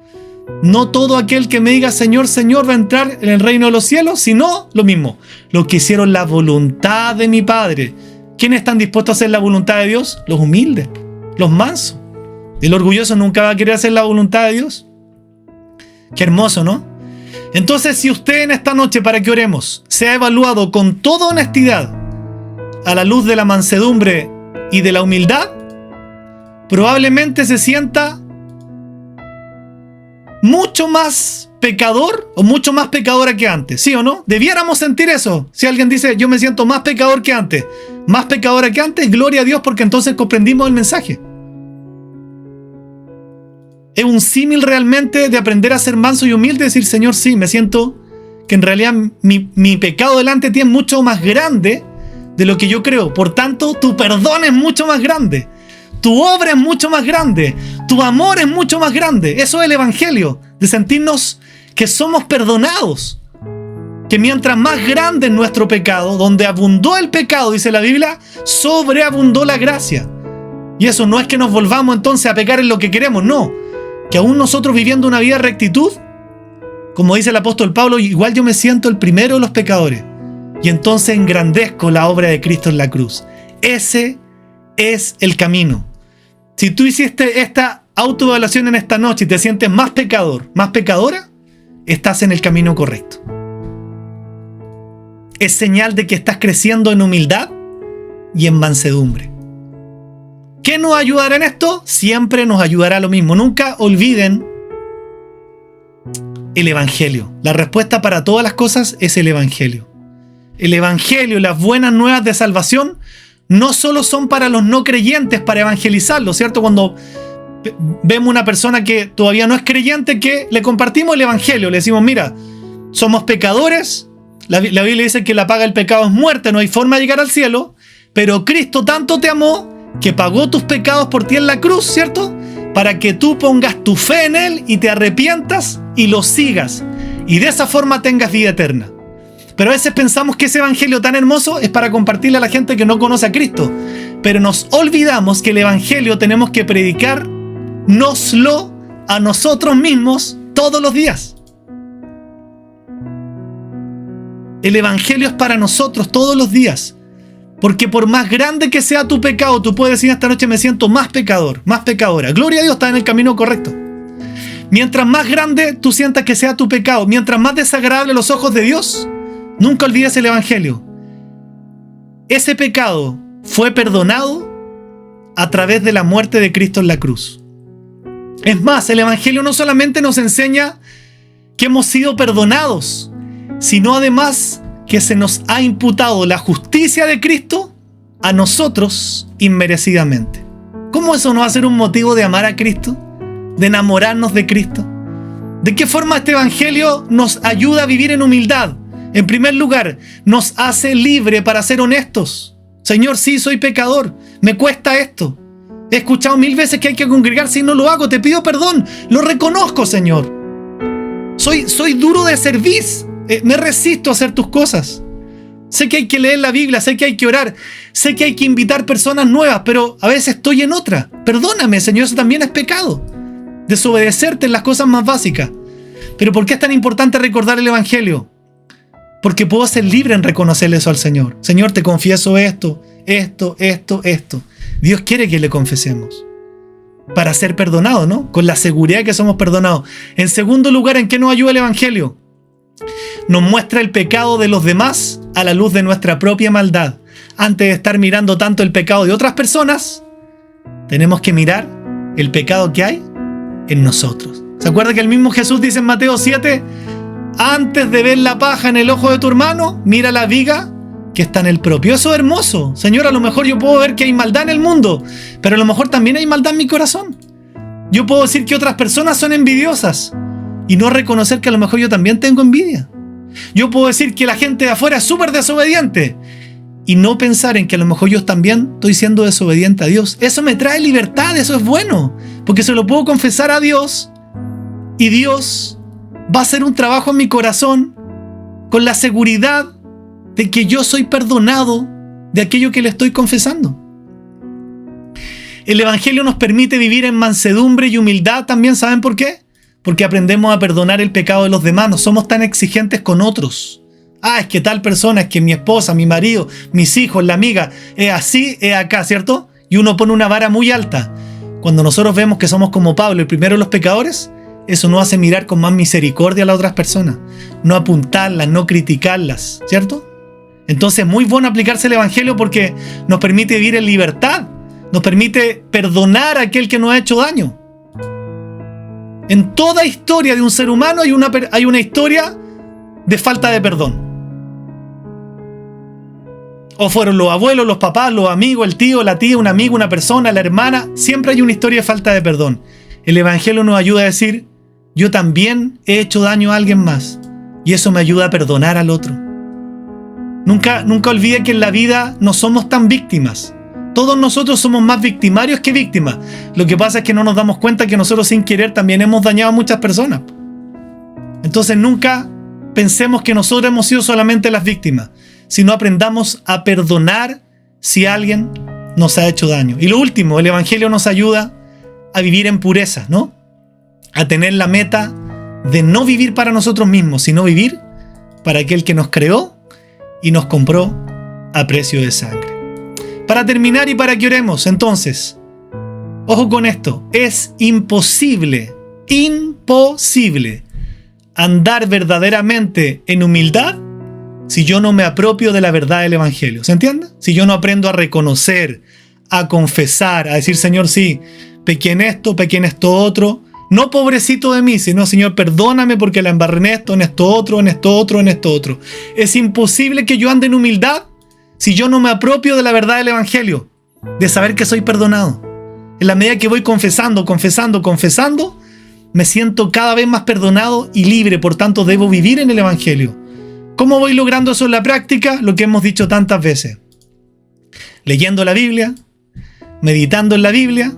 No todo aquel que me diga Señor, Señor va a entrar en el reino de los cielos, sino lo mismo, los que hicieron la voluntad de mi Padre. ¿Quiénes están dispuestos a hacer la voluntad de Dios? Los humildes, los mansos. El orgulloso nunca va a querer hacer la voluntad de Dios. Qué hermoso, ¿no? Entonces, si usted en esta noche, para que oremos, se ha evaluado con toda honestidad a la luz de la mansedumbre y de la humildad, probablemente se sienta mucho más pecador o mucho más pecadora que antes, ¿sí o no? Debiéramos sentir eso. Si alguien dice, yo me siento más pecador que antes, más pecadora que antes, gloria a Dios porque entonces comprendimos el mensaje. Es un símil realmente de aprender a ser manso y humilde, decir, Señor, sí, me siento que en realidad mi pecado delante de ti es mucho más grande de lo que yo creo. Por tanto, tu perdón es mucho más grande. Tu obra es mucho más grande. Tu amor es mucho más grande. Eso es el Evangelio, de sentirnos que somos perdonados. Que mientras más grande es nuestro pecado, donde abundó el pecado, dice la Biblia, sobreabundó la gracia. Y eso no es que nos volvamos entonces a pecar en lo que queremos, no. Que aún nosotros viviendo una vida de rectitud, como dice el apóstol Pablo, igual yo me siento el primero de los pecadores. Y entonces engrandezco la obra de Cristo en la cruz. Ese es el camino. Si tú hiciste esta autoevaluación en esta noche y te sientes más pecador, más pecadora, estás en el camino correcto. Es señal de que estás creciendo en humildad y en mansedumbre. ¿Qué nos ayudará en esto? Siempre nos ayudará lo mismo. Nunca olviden el Evangelio. La respuesta para todas las cosas es el Evangelio. El Evangelio, las buenas nuevas de salvación, no solo son para los no creyentes, para evangelizarlos, ¿cierto? Cuando vemos una persona que todavía no es creyente, que le compartimos el Evangelio, le decimos, mira, somos pecadores, la Biblia dice que la paga del pecado es muerte, no hay forma de llegar al cielo, pero Cristo tanto te amó que pagó tus pecados por ti en la cruz, ¿cierto? Para que tú pongas tu fe en Él y te arrepientas y lo sigas, y de esa forma tengas vida eterna. Pero a veces pensamos que ese evangelio tan hermoso es para compartirle a la gente que no conoce a Cristo. Pero nos olvidamos que el evangelio tenemos que predicárnoslo a nosotros mismos todos los días. El evangelio es para nosotros todos los días. Porque por más grande que sea tu pecado, tú puedes decir esta noche me siento más pecador, más pecadora. Gloria a Dios, está en el camino correcto. Mientras más grande tú sientas que sea tu pecado, mientras más desagradable a los ojos de Dios, nunca olvides el Evangelio. Ese pecado fue perdonado a través de la muerte de Cristo en la cruz. Es más, el Evangelio no solamente nos enseña que hemos sido perdonados, sino además que se nos ha imputado la justicia de Cristo a nosotros inmerecidamente. ¿Cómo eso no va a ser un motivo de amar a Cristo? ¿De enamorarnos de Cristo? ¿De qué forma este Evangelio nos ayuda a vivir en humildad? En primer lugar, nos hace libre para ser honestos. Señor, sí, soy pecador, me cuesta esto. He escuchado 1000 veces que hay que congregarse y no lo hago, te pido perdón, lo reconozco, Señor. Soy duro de cerviz, me resisto a hacer tus cosas. Sé que hay que leer la Biblia, sé que hay que orar, sé que hay que invitar personas nuevas, pero a veces estoy en otra. Perdóname, Señor, eso también es pecado. Desobedecerte en las cosas más básicas. Pero ¿por qué es tan importante recordar el Evangelio? Porque puedo ser libre en reconocerle eso al Señor. Señor, te confieso esto. Dios quiere que le confesemos para ser perdonados, ¿no? Con la seguridad de que somos perdonados. En segundo lugar, ¿en qué nos ayuda el Evangelio? Nos muestra el pecado de los demás a la luz de nuestra propia maldad. Antes de estar mirando tanto el pecado de otras personas, tenemos que mirar el pecado que hay en nosotros. ¿Se acuerda que el mismo Jesús dice en Mateo 7? Antes de ver la paja en el ojo de tu hermano, mira la viga que está en el propio. Eso es hermoso. Señor, a lo mejor yo puedo ver que hay maldad en el mundo, pero a lo mejor también hay maldad en mi corazón. Yo puedo decir que otras personas son envidiosas y no reconocer que a lo mejor yo también tengo envidia. Yo puedo decir que la gente de afuera es súper desobediente y no pensar en que a lo mejor yo también estoy siendo desobediente a Dios. Eso me trae libertad, eso es bueno, porque se lo puedo confesar a Dios y Dios va a hacer un trabajo en mi corazón con la seguridad de que yo soy perdonado de aquello que le estoy confesando. El Evangelio nos permite vivir en mansedumbre y humildad también. ¿Saben por qué? Porque aprendemos a perdonar el pecado de los demás. No somos tan exigentes con otros. Es que tal persona, es que mi esposa, mi marido, mis hijos, la amiga, es así, es acá, ¿cierto? Y uno pone una vara muy alta. Cuando nosotros vemos que somos como Pablo, el primero de los pecadores, eso nos hace mirar con más misericordia a las otras personas. No apuntarlas, no criticarlas, ¿cierto? Entonces es muy bueno aplicarse el Evangelio porque nos permite vivir en libertad. Nos permite perdonar a aquel que nos ha hecho daño. En toda historia de un ser humano hay una historia de falta de perdón. O fueron los abuelos, los papás, los amigos, el tío, la tía, un amigo, una persona, la hermana. Siempre hay una historia de falta de perdón. El Evangelio nos ayuda a decir, yo también he hecho daño a alguien más. Y eso me ayuda a perdonar al otro. Nunca olvide que en la vida no somos tan víctimas. Todos nosotros somos más victimarios que víctimas. Lo que pasa es que no nos damos cuenta que nosotros sin querer también hemos dañado a muchas personas. Entonces nunca pensemos que nosotros hemos sido solamente las víctimas, sino aprendamos a perdonar si alguien nos ha hecho daño. Y lo último, el Evangelio nos ayuda a vivir en pureza, ¿no? A tener la meta de no vivir para nosotros mismos, sino vivir para aquel que nos creó y nos compró a precio de sangre. Para terminar y para que oremos, entonces, ojo con esto, es imposible andar verdaderamente en humildad si yo no me apropio de la verdad del Evangelio. ¿Se entiende? Si yo no aprendo a reconocer, a confesar, a decir, Señor, sí, pequé en esto otro. No pobrecito de mí, sino, Señor, perdóname porque la embarré en esto otro. Es imposible que yo ande en humildad si yo no me apropio de la verdad del Evangelio, de saber que soy perdonado. En la medida que voy confesando, me siento cada vez más perdonado y libre, por tanto debo vivir en el Evangelio. ¿Cómo voy logrando eso en la práctica? Lo que hemos dicho tantas veces. Leyendo la Biblia, meditando en la Biblia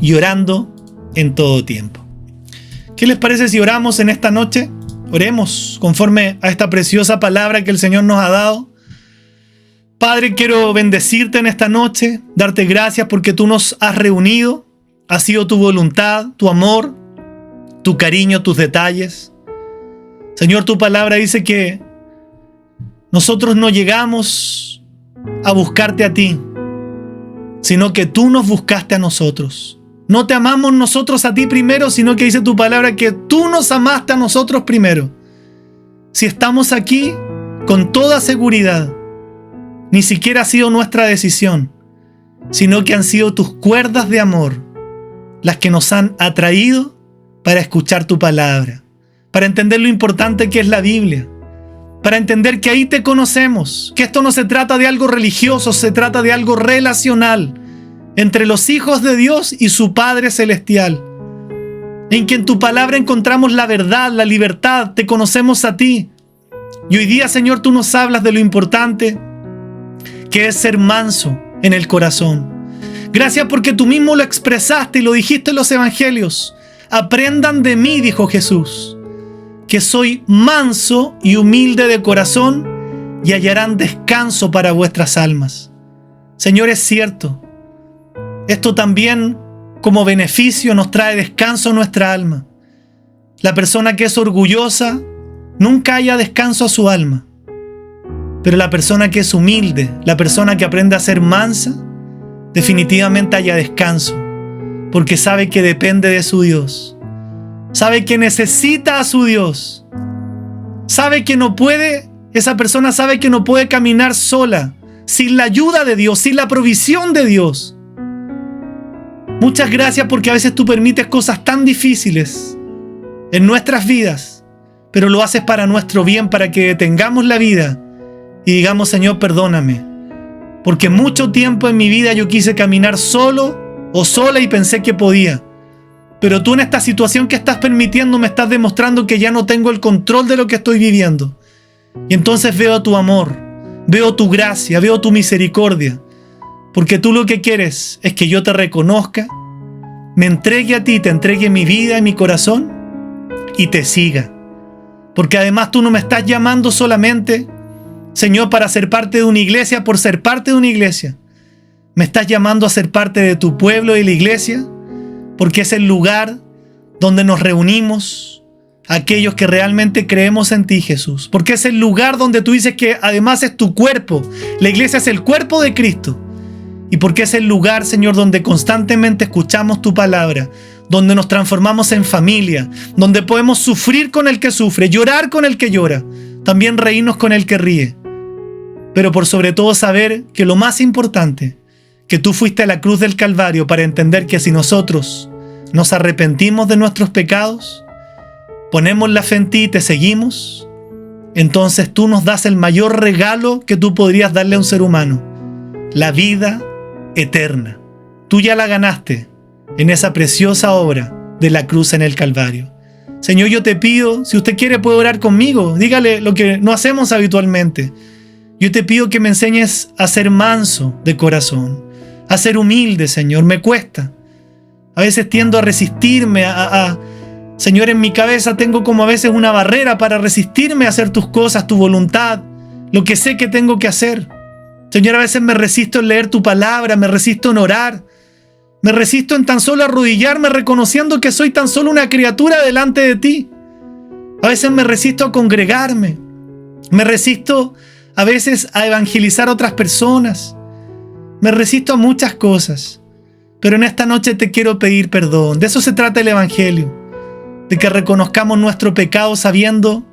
y orando en todo tiempo. ¿Qué les parece si oramos en esta noche? Oremos conforme a esta preciosa palabra que el Señor nos ha dado. Padre, quiero bendecirte en esta noche, darte gracias porque tú nos has reunido. Ha sido tu voluntad, tu amor, tu cariño, tus detalles. Señor, tu palabra dice que nosotros no llegamos a buscarte a ti, sino que tú nos buscaste a nosotros. No te amamos nosotros a ti primero, sino que dice tu palabra que tú nos amaste a nosotros primero. Si estamos aquí, con toda seguridad, ni siquiera ha sido nuestra decisión, sino que han sido tus cuerdas de amor, las que nos han atraído para escuchar tu palabra, para entender lo importante que es la Biblia, para entender que ahí te conocemos, que esto no se trata de algo religioso, se trata de algo relacional entre los hijos de Dios y su Padre Celestial, en que en tu palabra encontramos la verdad, la libertad, te conocemos a ti. Y hoy día, Señor, tú nos hablas de lo importante que es ser manso en el corazón. Gracias porque tú mismo lo expresaste y lo dijiste en los evangelios. Aprendan de mí, dijo Jesús, que soy manso y humilde de corazón y hallarán descanso para vuestras almas. Señor, es cierto. Esto también como beneficio nos trae descanso a nuestra alma. La persona que es orgullosa nunca haya descanso a su alma. Pero la persona que es humilde, la persona que aprende a ser mansa, definitivamente haya descanso, porque sabe que depende de su Dios. Sabe que necesita a su Dios. Sabe que no puede, esa persona sabe que no puede caminar sola, sin la ayuda de Dios, sin la provisión de Dios. Muchas gracias porque a veces tú permites cosas tan difíciles en nuestras vidas, pero lo haces para nuestro bien, para que detengamos la vida y digamos: Señor, perdóname, porque mucho tiempo en mi vida yo quise caminar solo o sola y pensé que podía. Pero tú en esta situación que estás permitiendo me estás demostrando que ya no tengo el control de lo que estoy viviendo. Y entonces veo tu amor, veo tu gracia, veo tu misericordia. Porque tú lo que quieres es que yo te reconozca, me entregue a ti, te entregue mi vida y mi corazón y te siga. Porque además tú no me estás llamando solamente, Señor, para ser parte de una iglesia por ser parte de una iglesia. Me estás llamando a ser parte de tu pueblo y la iglesia, porque es el lugar donde nos reunimos aquellos que realmente creemos en ti, Jesús. Porque es el lugar donde tú dices que además es tu cuerpo. La iglesia es el cuerpo de Cristo. Y porque es el lugar, Señor, donde constantemente escuchamos tu palabra, donde nos transformamos en familia, donde podemos sufrir con el que sufre, llorar con el que llora, también reírnos con el que ríe. Pero por sobre todo saber que lo más importante, que tú fuiste a la cruz del Calvario para entender que si nosotros nos arrepentimos de nuestros pecados, ponemos la fe en ti y te seguimos, entonces tú nos das el mayor regalo que tú podrías darle a un ser humano: la vida eterna. Tú ya la ganaste en esa preciosa obra de la cruz en el Calvario. Señor, yo te pido, si usted quiere puede orar conmigo, dígale lo que no hacemos habitualmente. Yo te pido que me enseñes a ser manso de corazón, a ser humilde, Señor. Me cuesta. A veces tiendo a resistirme, Señor, en mi cabeza tengo como a veces una barrera para resistirme a hacer tus cosas, tu voluntad, lo que sé que tengo que hacer. Señor, a veces me resisto en leer tu palabra, me resisto en orar, me resisto en tan solo arrodillarme reconociendo que soy tan solo una criatura delante de ti. A veces me resisto a congregarme, me resisto a veces a evangelizar a otras personas, me resisto a muchas cosas. Pero en esta noche te quiero pedir perdón. De eso se trata el Evangelio, de que reconozcamos nuestro pecado sabiendo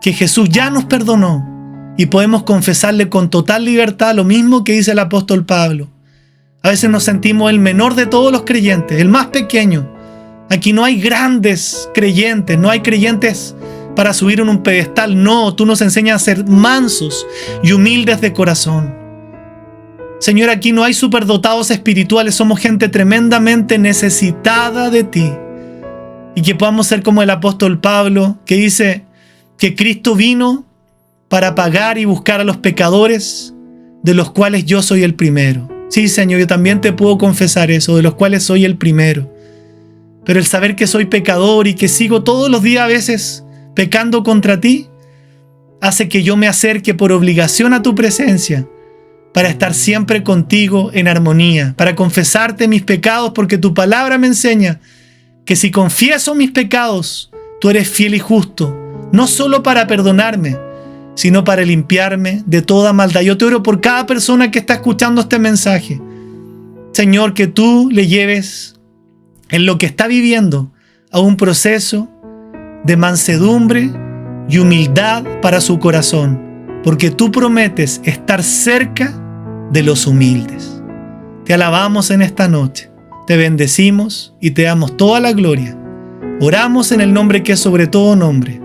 que Jesús ya nos perdonó y podemos confesarle con total libertad lo mismo que dice el apóstol Pablo. A veces nos sentimos el menor de todos los creyentes, el más pequeño. Aquí no hay grandes creyentes, no hay creyentes para subir en un pedestal. No, tú nos enseñas a ser mansos y humildes de corazón. Señor, aquí no hay superdotados espirituales, somos gente tremendamente necesitada de ti. Y que podamos ser como el apóstol Pablo, que dice que Cristo vino para pagar y buscar a los pecadores, de los cuales yo soy el primero. Sí, Señor, yo también te puedo confesar eso, de los cuales soy el primero. Pero el saber que soy pecador y que sigo todos los días a veces pecando contra ti, hace que yo me acerque por obligación a tu presencia, para estar siempre contigo en armonía, para confesarte mis pecados, porque tu palabra me enseña que si confieso mis pecados, tú eres fiel y justo, no solo para perdonarme, sino para limpiarme de toda maldad. Yo te oro por cada persona que está escuchando este mensaje. Señor, que tú le lleves en lo que está viviendo a un proceso de mansedumbre y humildad para su corazón, porque tú prometes estar cerca de los humildes. Te alabamos en esta noche. te bendecimos y te damos toda la gloria. Oramos en el nombre que es sobre todo nombre,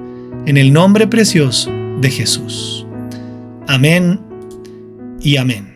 en el nombre precioso de Jesús. Amén y amén.